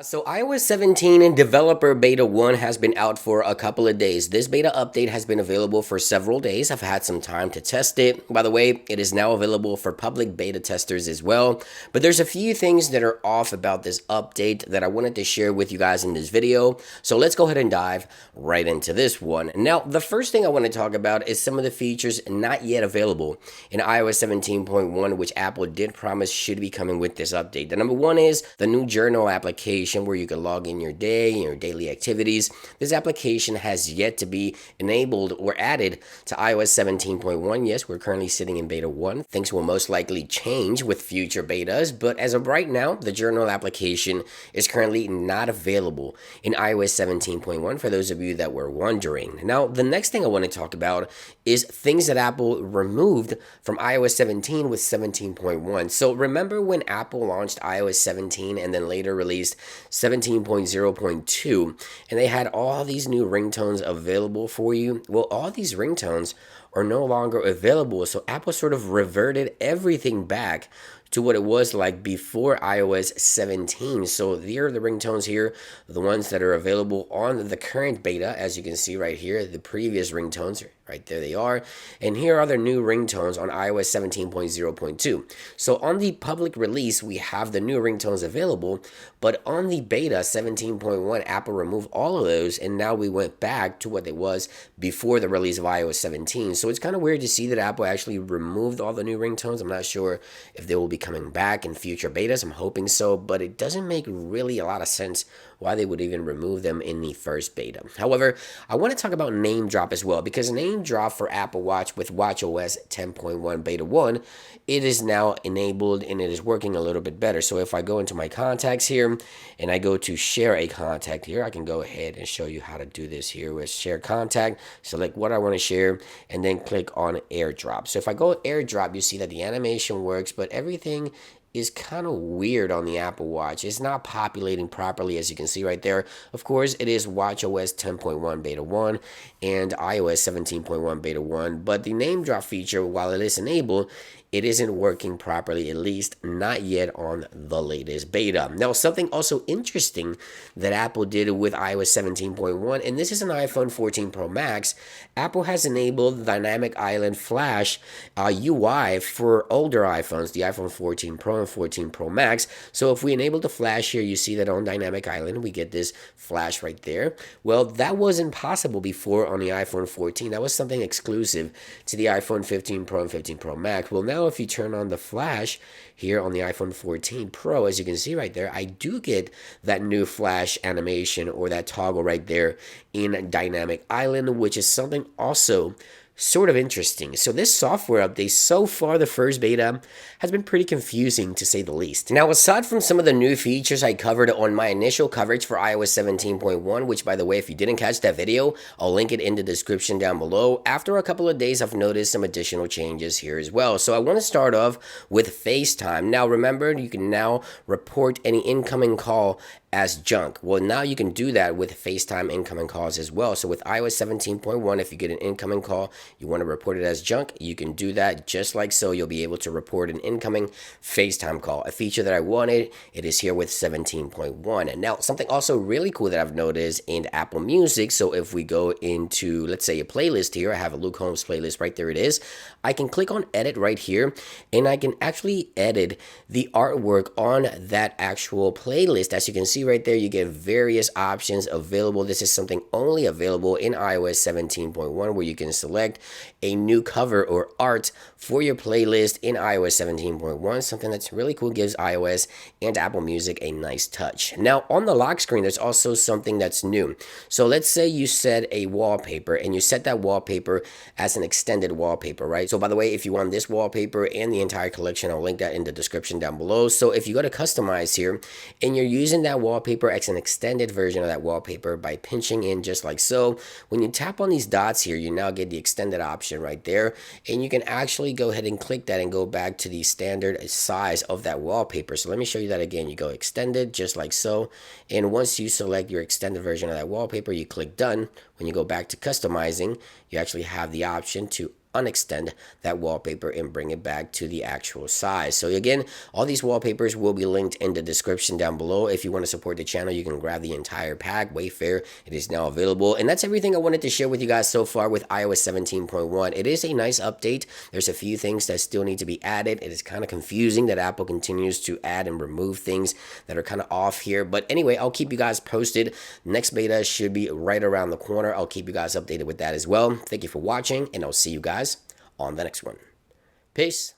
So iOS 17 and developer beta 1 has been out for a couple of days. This beta update has been available for several days. I've had some time to test it. By the way, it is now available for public beta testers as well. But there's a few things that are off about this update that I wanted to share with you guys in this video. So let's go ahead and dive right into this one. Now, the first thing I want to talk about is some of the features not yet available in iOS 17.1, which Apple did promise should be coming with this update. The number one is the new journal application where you can log in your day and your daily activities. This application has yet to be enabled or added to iOS 17.1. Yes, we're currently sitting in beta 1. Things will most likely change with future betas, but as of right now, the journal application is currently not available in iOS 17.1 for those of you that were wondering. Now, the next thing I want to talk about is things that Apple removed from iOS 17 with 17.1. So remember when Apple launched iOS 17 and then later released 17.0.2 and they had all these new ringtones available for you? Well, all these ringtones are no longer available, so Apple sort of reverted everything back to what it was like before iOS 17. So here are the ringtones here, the ones that are available on the current beta, as you can see right here, the previous ringtones, right there they are. And here are the new ringtones on iOS 17.0.2. So on the public release, we have the new ringtones available, but on the beta 17.1, Apple removed all of those, and now we went back to what it was before the release of iOS 17. So it's kind of weird to see that Apple actually removed all the new ringtones. I'm not sure if they will be coming back in future betas. I'm hoping so, but it doesn't make really a lot of sense why they would even remove them in the first beta. However, I want to talk about NameDrop as well, because NameDrop for Apple Watch with watchOS 10.1 beta 1, it is now enabled and it is working a little bit better. So if I go into my contacts here and I go to share a contact here, I can go ahead and show you how to do this here with share contact. Select what I want to share and then click on AirDrop. So if I go AirDrop, you see that the animation works, but everything is kind of weird on the Apple Watch. It's not populating properly, as you can see right there. Of course, it is watchOS 10.1 beta 1 and iOS 17.1 beta 1, but the NameDrop feature, while it is enabled, it isn't working properly, at least not yet on the latest beta. Now, something also interesting that Apple did with iOS 17.1, and this is an iPhone 14 Pro Max, Apple has enabled Dynamic Island Flash UI for older iPhones, the iPhone 14 Pro and 14 Pro Max. So if we enable the flash here, you see that on Dynamic Island, we get this flash right there. Well, that wasn't possible before on the iPhone 14. That was something exclusive to the iPhone 15 Pro and 15 Pro Max. Well, now if you turn on the flash here on the iPhone 14 Pro, as you can see right there, I do get that new flash animation or that toggle right there in Dynamic Island, which is something also sort of interesting. So this software update, so far the first beta, has been pretty confusing to say the least. Now, aside from some of the new features I covered on my initial coverage for iOS 17.1, which by the way, if you didn't catch that video, I'll link it in the description down below. After a couple of days, I've noticed some additional changes here as well. So I want to start off with FaceTime. Now remember, you can now report any incoming call as junk. Well, now you can do that with FaceTime incoming calls as well. So with iOS 17.1, if you get an incoming call, you want to report it as junk, you can do that just like so. You'll be able to report an incoming FaceTime call, a feature that I wanted. It is here with 17.1. And now something also really cool that I've noticed in Apple Music. So if we go into, let's say, a playlist here, I have a Luke Holmes playlist, right there it is. I can click on edit right here and I can actually edit the artwork on that actual playlist. As you can see right there, you get various options available. This is something only available in iOS 17.1, where you can select a new cover or art for your playlist in iOS 17.1. Something that's really cool, gives iOS and Apple Music a nice touch. Now on the lock screen, there's also something that's new. So let's say you set a wallpaper and you set that wallpaper as an extended wallpaper, right? So by the way, if you want this wallpaper and the entire collection, I'll link that in the description down below. So if you go to customize here and you're using that wallpaper as an extended version of that wallpaper by pinching in just like so, when you tap on these dots here, you now get the extended option right there, and you can actually go ahead and click that and go back to the standard size of that wallpaper. So let me show you that again. You go extended just like so, and once you select your extended version of that wallpaper, you click done. When you go back to customizing, you actually have the option to unextend that wallpaper and bring it back to the actual size. So again, all these wallpapers will be linked in the description down below. If you want to support the channel, you can grab the entire pack. Wayfair, it is now available. And that's everything I wanted to share with you guys so far with iOS 17.1. It is a nice update. There's a few things that still need to be added. It is kind of confusing that Apple continues to add and remove things that are kind of off here. But anyway, I'll keep you guys posted. Next beta should be right around the corner. I'll keep you guys updated with that as well. Thank you for watching, and I'll see you guys on the next one. Peace.